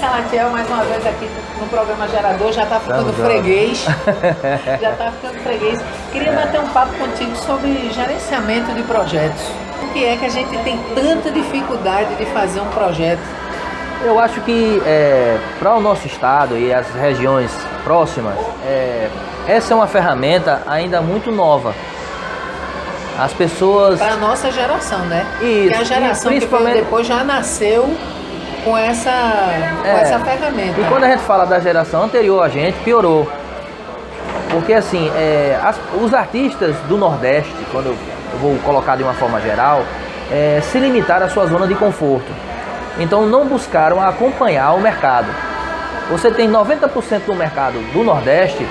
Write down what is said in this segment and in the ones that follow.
Salatiel, mais uma vez aqui no programa Gerador, já está ficando freguês. Já está ficando freguês. Queria bater um papo contigo sobre gerenciamento de projetos. Por que é que a gente tem tanta dificuldade de fazer um projeto? Eu acho que para o nosso estado e as regiões próximas, essa é uma ferramenta ainda muito nova. As pessoas... Para a nossa geração, né? Isso. Porque a geração principalmente... que veio depois já nasceu com essa ferramenta. E quando a gente fala da geração anterior a gente, piorou. Porque assim, os artistas do Nordeste, quando eu vou colocar de uma forma geral, se limitaram à sua zona de conforto. Então não buscaram acompanhar o mercado. Você tem 90% do mercado do Nordeste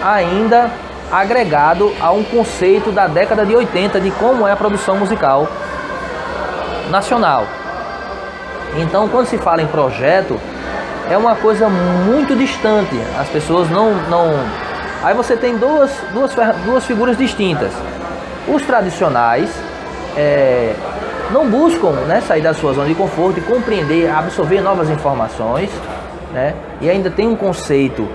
ainda agregado a um conceito da década de 80 de como é a produção musical nacional. Então quando se fala em projeto, é uma coisa muito distante. As pessoas não... Aí você tem duas figuras distintas. Os tradicionais não buscam, né, sair da sua zona de conforto e compreender, absorver novas informações, né? E ainda tem um conceito,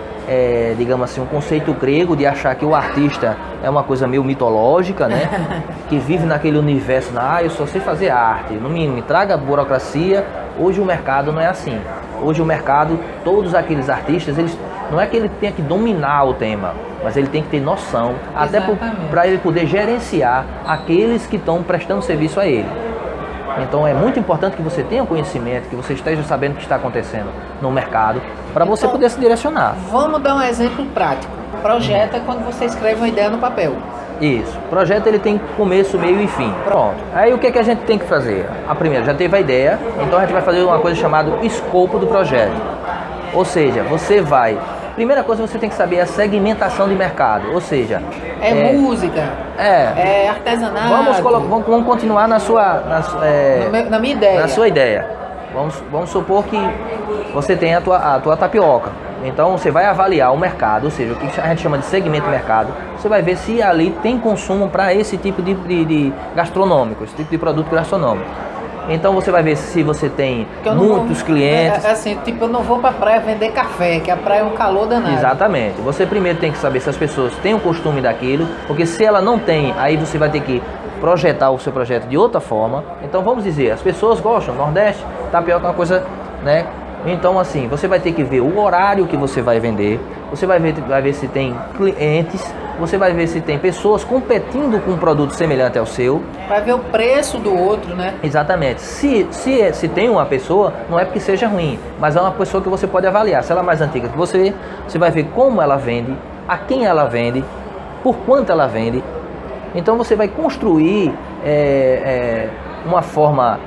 digamos assim, um conceito grego de achar que o artista é uma coisa meio mitológica, né? Que vive naquele universo, eu só sei fazer arte, não me traga burocracia. Hoje o mercado não é assim. Hoje o mercado, todos aqueles artistas, não é que ele tenha que dominar o tema, mas ele tem que ter noção, até para ele poder gerenciar aqueles que estão prestando serviço a ele. Então é muito importante que você tenha conhecimento, que você esteja sabendo o que está acontecendo no mercado, para você poder se direcionar. Vamos dar um exemplo prático. Projeto é quando você escreve uma ideia no papel. Isso. O projeto ele tem começo, meio e fim. Pronto. Aí o que a gente tem que fazer? A primeira, já teve a ideia, então a gente vai fazer uma coisa chamada escopo do projeto. Ou seja, você vai... Primeira coisa, você tem que saber a segmentação de mercado, ou seja... música, artesanato... Vamos continuar na minha ideia. Na sua ideia. Vamos supor que você tem a tua tapioca. Então você vai avaliar o mercado, ou seja, o que a gente chama de segmento de mercado. Você vai ver se ali tem consumo para esse tipo de gastronômico, esse tipo de produto gastronômico. Então você vai ver se você tem muitos clientes. Eu não vou para a praia vender café, que a praia é um calor danado. Exatamente. Você primeiro tem que saber se as pessoas têm o costume daquilo, porque se ela não tem, aí você vai ter que projetar o seu projeto de outra forma. Então vamos dizer, as pessoas gostam, Nordeste, tapioca é uma coisa, né? Então assim, você vai ter que ver o horário que você vai vender, você vai ver se tem clientes, você vai ver se tem pessoas competindo com um produto semelhante ao seu. Vai ver o preço do outro, né? Exatamente. Se tem uma pessoa, não é porque seja ruim, mas é uma pessoa que você pode avaliar. Se ela é mais antiga que você vai ver como ela vende, a quem ela vende, por quanto ela vende. Então você vai construir uma forma...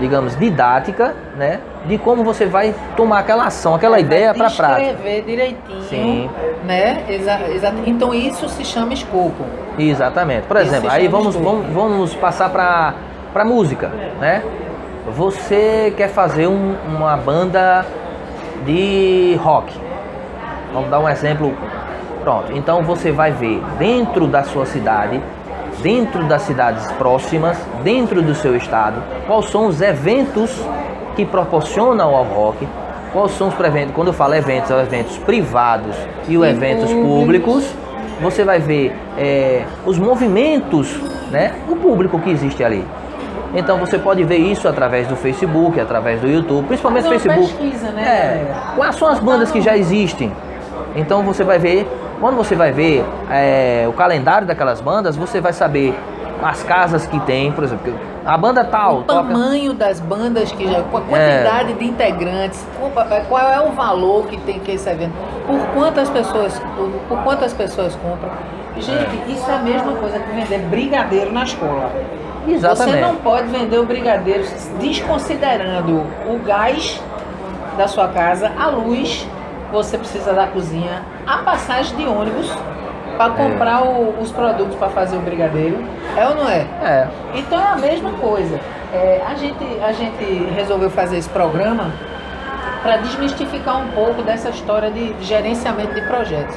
digamos, didática, né, de como você vai tomar aquela ação, aquela ideia para a prática. Escrever direitinho, né? Então isso se chama escopo. Exatamente. Por exemplo, aí vamos passar para música, né? Você quer fazer uma banda de rock. Vamos dar um exemplo. Pronto. Então você vai ver dentro da sua cidade, dentro das cidades próximas, dentro do seu estado, quais são os eventos que proporcionam ao rock, quais são os eventos, quando eu falo eventos, são eventos privados e os eventos públicos. Você vai ver os movimentos, né, o público que existe ali. Então você pode ver isso através do Facebook, através do YouTube, principalmente Facebook. Pesquisa, né? Quais são as bandas que já existem? Então você vai ver. Quando você vai ver o calendário daquelas bandas, você vai saber as casas que tem, por exemplo, a banda tal... O tamanho das bandas que já... A quantidade de integrantes, qual é o valor que tem que esse evento, por quantas pessoas compram. Gente, isso é a mesma coisa que vender brigadeiro na escola. Exatamente. Você não pode vender o brigadeiro desconsiderando o gás da sua casa, a luz... Você precisa da cozinha, a passagem de ônibus para comprar os produtos para fazer o brigadeiro. É ou não é? É. Então é a mesma coisa. A gente resolveu fazer esse programa para desmistificar um pouco dessa história de gerenciamento de projetos.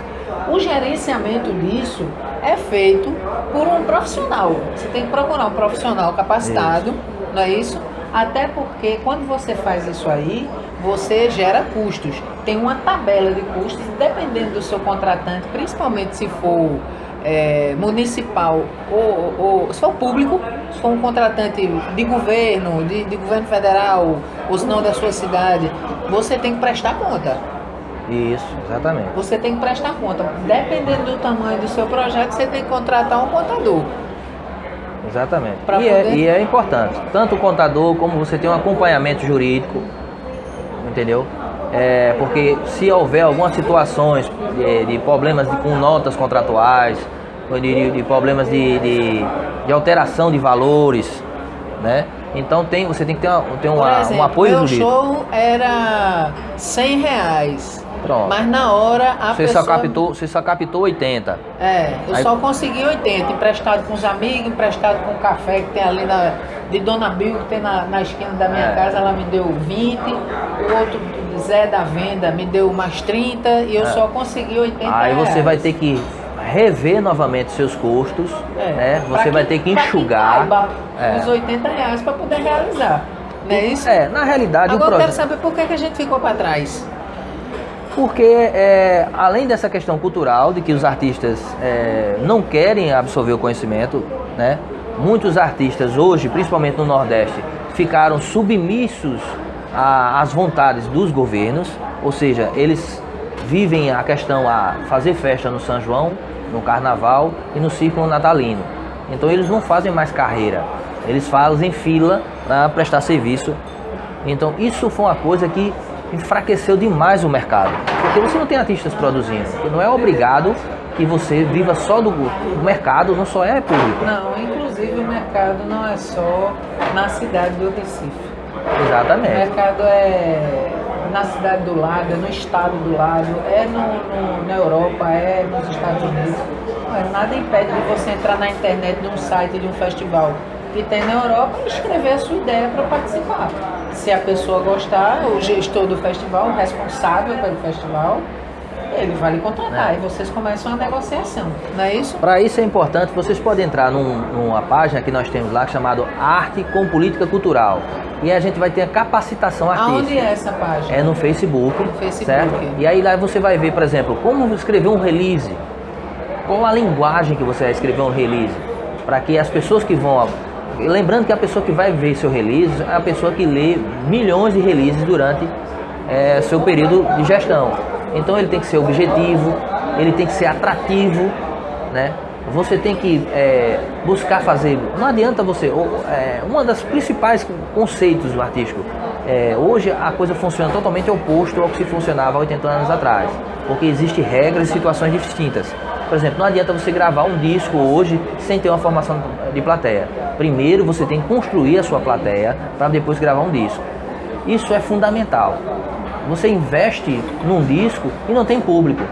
O gerenciamento disso é feito por um profissional. Você tem que procurar um profissional capacitado, não é isso? Até porque quando você faz isso aí, você gera custos. Tem uma tabela de custos, dependendo do seu contratante, principalmente se for municipal ou se for público, se for um contratante de governo, de governo federal, ou se não da sua cidade, você tem que prestar conta. Isso, exatamente. Você tem que prestar conta. Dependendo do tamanho do seu projeto, você tem que contratar um contador. Exatamente. E é importante, tanto o contador como você tem um acompanhamento jurídico, entendeu? Porque se houver algumas situações de problemas com notas contratuais, de problemas de alteração de valores, né? Então você tem que ter Por exemplo, um apoio meu jurídico. show era R$100. Pronto. Mas na hora Você só captou 80. Eu só consegui 80, emprestado com os amigos, emprestado com o café que tem ali de Dona Bill, que tem na esquina da minha casa, ela me deu 20, o outro Zé da Venda me deu mais 30 e eu só consegui 80 Aí você reais. vai ter que rever novamente seus custos, né? Você vai ter que enxugar os R$80 para poder realizar. Não é isso? Na realidade Agora o eu projeto... quero saber por que a gente ficou para trás. Porque além dessa questão cultural de que os artistas não querem absorver o conhecimento, né? Muitos artistas hoje, principalmente no Nordeste, ficaram submissos às vontades dos governos, ou seja, eles vivem a questão a fazer festa no São João, no Carnaval e no Círculo Natalino. Então eles não fazem mais carreira, eles fazem fila para prestar serviço. Então isso foi uma coisa que enfraqueceu demais o mercado, porque você não tem artistas produzindo, porque não é obrigado que você viva só do mercado, não só é público. Não, inclusive o mercado não é só na cidade do Recife. Exatamente. O mercado é na cidade do lado, é no estado do lado, é na Europa, é nos Estados Unidos. Mas nada impede de você entrar na internet de um site de um festival que tem na Europa e escrever a sua ideia para participar. Se a pessoa gostar, o gestor do festival, o responsável pelo festival, ele vai lhe contratar e vocês começam a negociação, não é isso? Para isso é importante, vocês podem entrar numa página que nós temos lá chamada Arte com Política Cultural. E a gente vai ter a capacitação artística. Aonde é essa página? É no Facebook, certo? E aí lá você vai ver, por exemplo, como escrever um release, qual a linguagem que você vai escrever um release, para que as pessoas que vão... Lembrando que a pessoa que vai ver seu release é a pessoa que lê milhões de releases durante seu período de gestão. Então ele tem que ser objetivo, ele tem que ser atrativo, né? Você tem que buscar fazer... Não adianta você... uma das principais conceitos do artístico, hoje a coisa funciona totalmente oposto ao que se funcionava há 80 anos atrás, porque existem regras e situações distintas. Por exemplo, não adianta você gravar um disco hoje sem ter uma formação de plateia. Primeiro você tem que construir a sua plateia para depois gravar um disco. Isso é fundamental. Você investe num disco e não tem público.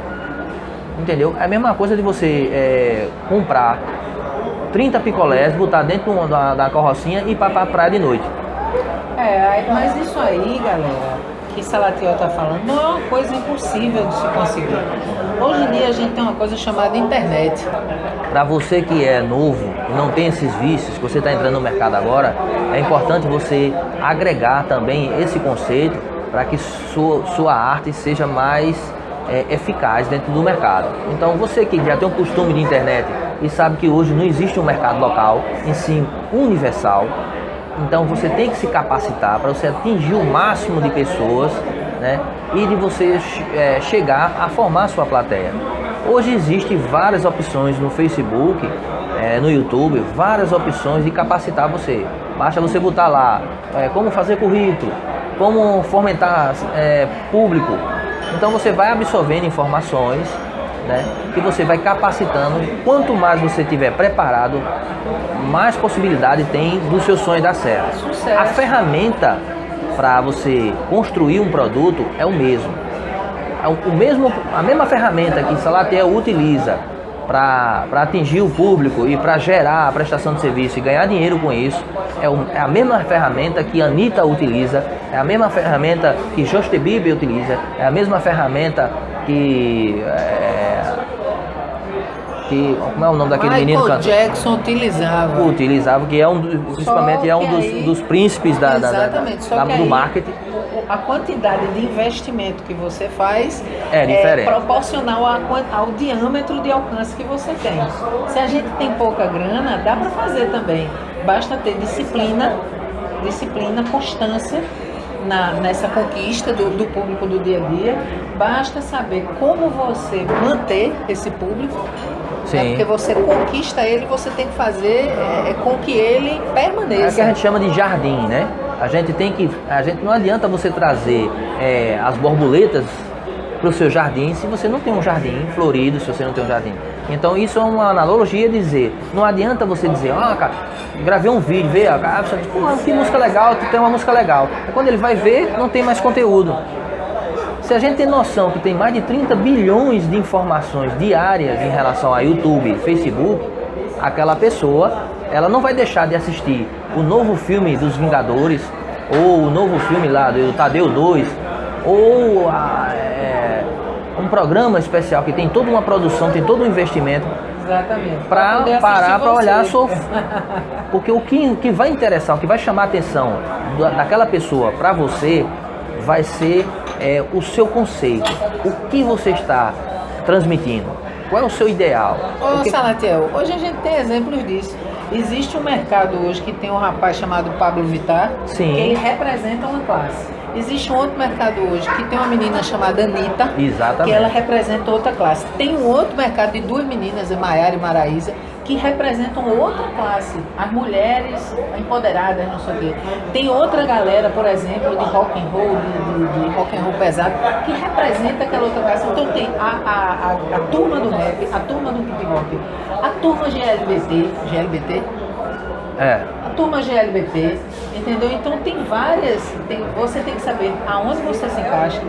Entendeu? É a mesma coisa de você comprar 30 picolés, botar dentro da carrocinha e ir para a praia de noite. Mas isso aí, galera, que Salatiel está falando, não é uma coisa impossível de se conseguir. Hoje em dia a gente tem uma coisa chamada internet. Para você que é novo e não tem esses vícios, que você está entrando no mercado agora, é importante você agregar também esse conceito para que sua arte seja mais eficaz dentro do mercado. Então você que já tem um costume de internet e sabe que hoje não existe um mercado local, em si universal, então você tem que se capacitar para você atingir o máximo de pessoas, né, e de você chegar a formar a sua plateia. Hoje existem várias opções no Facebook, no YouTube, várias opções de capacitar você. Basta você botar lá como fazer currículo, como fomentar público. Então você vai absorvendo informações, né, que você vai capacitando. Quanto mais você estiver preparado, mais possibilidade tem do seu sonho dar certo. Sucesso. A ferramenta para você construir um produto é o mesmo. A mesma ferramenta que Salatiel utiliza para atingir o público e para gerar a prestação de serviço e ganhar dinheiro com isso, é a mesma ferramenta que a Anitta utiliza, é a mesma ferramenta que Justin Bieber utiliza, é a mesma ferramenta que que, como é o nome daquele menino Michael cantor? Jackson utilizava. Que é principalmente é um dos príncipes Exatamente. Só que do aí, marketing. a quantidade de investimento que você faz É diferente. proporcional ao diâmetro de alcance que você tem. Se a gente tem pouca grana, dá para fazer também. Basta ter disciplina, constância nessa conquista do público do dia a dia. Basta saber como você manter esse público. Sim. Porque você conquista ele, você tem que fazer com que ele permaneça. É o que a gente chama de jardim, né? Não adianta você trazer as borboletas para o seu jardim se você não tem um jardim florido, se você não tem um jardim. Então isso é uma analogia de dizer, não adianta você dizer, cara, gravei um vídeo, vê, você diz, pô, que música legal, tu tem uma música legal. Aí quando ele vai ver, não tem mais conteúdo. Se a gente tem noção que tem mais de 30 bilhões de informações diárias em relação a YouTube, Facebook, aquela pessoa, ela não vai deixar de assistir o novo filme dos Vingadores, ou o novo filme lá do Tadeu 2, ou um programa especial que tem toda uma produção, tem todo um investimento. Exatamente. Para parar para olhar porque o que vai interessar, o que vai chamar a atenção daquela pessoa para você vai ser o seu conceito, o que você está transmitindo, qual é o seu ideal. Salatiel, hoje a gente tem exemplos disso. Existe um mercado hoje que tem um rapaz chamado Pablo Vittar, Sim. que ele representa uma classe. Existe um outro mercado hoje que tem uma menina chamada Anitta, Exatamente. que ela representa outra classe. Tem um outro mercado de duas meninas, a Maiara e Maraísa, que representam outra classe, as mulheres empoderadas, não sei o quê. Tem outra galera, por exemplo, de rock and roll, de rock and roll pesado, que representa aquela outra classe. Então tem a turma do rap, a turma do hip hop, a turma GLBT, a turma GLBT, entendeu? Então tem várias, você tem que saber aonde você se encaixa,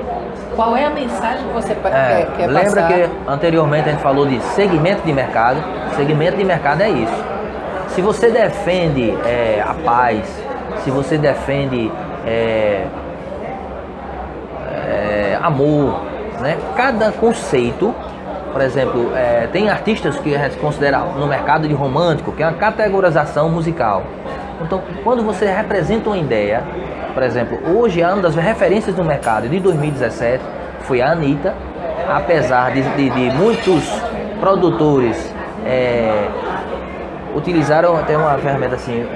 qual é a mensagem que você quer passar. Lembra que anteriormente a gente falou de segmento de mercado? Segmento de mercado é isso. Se você defende a paz, se você defende amor, né? Cada conceito, por exemplo, tem artistas que a gente considera no mercado de romântico, que é uma categorização musical. Então, quando você representa uma ideia, por exemplo, hoje uma das referências do mercado de 2017 foi a Anitta, apesar de muitos produtores utilizaram até uma ferramenta assim,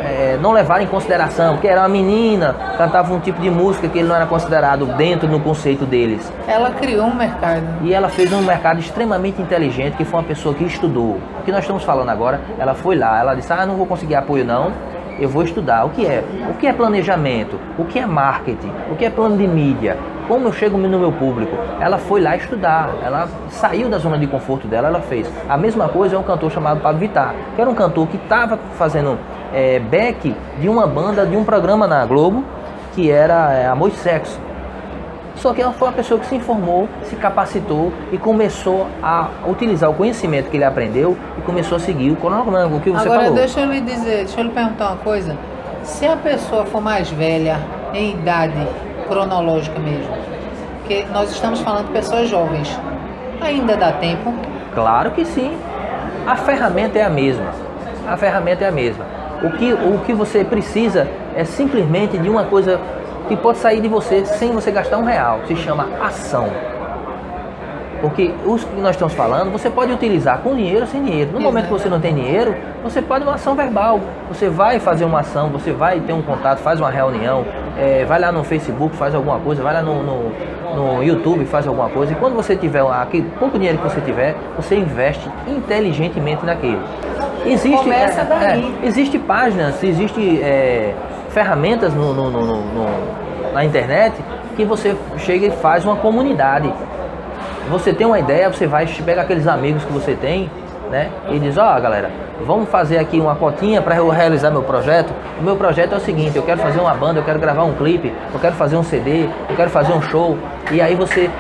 não levaram em consideração, porque era uma menina, cantava um tipo de música que ele não era considerado dentro do conceito deles. Ela criou um mercado. E ela fez um mercado extremamente inteligente, que foi uma pessoa que estudou. O que nós estamos falando agora, ela foi lá, ela disse, não vou conseguir apoio não, eu vou estudar. O que é planejamento, o que é marketing, o que é plano de mídia, como eu chego no meu público. Ela foi lá estudar, ela saiu da zona de conforto dela, ela fez. A mesma coisa é um cantor chamado Pablo Vittar, que era um cantor que estava fazendo back de uma banda, de um programa na Globo, que era Amor e Sexo. Só que ela foi uma pessoa que se informou, se capacitou e começou a utilizar o conhecimento que ele aprendeu e começou a seguir o cronograma, o que você falou. Agora deixa eu lhe perguntar uma coisa. Se a pessoa for mais velha, em idade cronológica mesmo, porque nós estamos falando de pessoas jovens, ainda dá tempo? Claro que sim. A ferramenta é a mesma. A ferramenta é a mesma. O que você precisa é simplesmente de uma coisa que pode sair de você sem você gastar R$1, se chama ação. Porque os que nós estamos falando, você pode utilizar com dinheiro ou sem dinheiro. No momento que você não tem dinheiro, você pode uma ação verbal. Você vai fazer uma ação, você vai ter um contato, faz uma reunião, vai lá no Facebook, faz alguma coisa, vai lá no YouTube, faz alguma coisa. E quando você tiver aquele pouco dinheiro que você tiver, você investe inteligentemente naquilo. Começa daí. Existe páginas, existe ferramentas na internet que você chega e faz uma comunidade. Você tem uma ideia, você vai pegar aqueles amigos que você tem, né? E diz, galera, vamos fazer aqui uma cotinha para eu realizar meu projeto. O meu projeto é o seguinte, eu quero fazer uma banda, eu quero gravar um clipe, eu quero fazer um CD, eu quero fazer um show. E aí você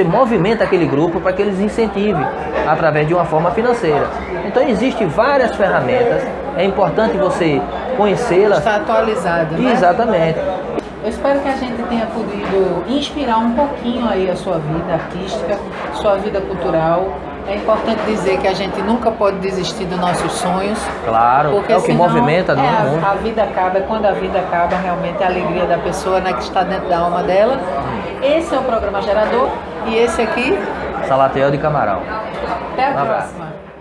movimenta aquele grupo para que eles incentivem através de uma forma financeira. Então existem várias ferramentas, é importante você conhecê-las. Está atualizado, né? Exatamente. Eu espero que a gente tenha podido inspirar um pouquinho aí a sua vida artística, sua vida cultural. É importante dizer que a gente nunca pode desistir dos nossos sonhos. Claro, Porque é o que senão, movimenta todo mundo. a vida acaba, e quando a vida acaba, realmente a alegria da pessoa, né, que está dentro da alma dela. Esse é o programa Gerador e esse aqui. Salatel de Camarão. Até a Um abraço. próxima.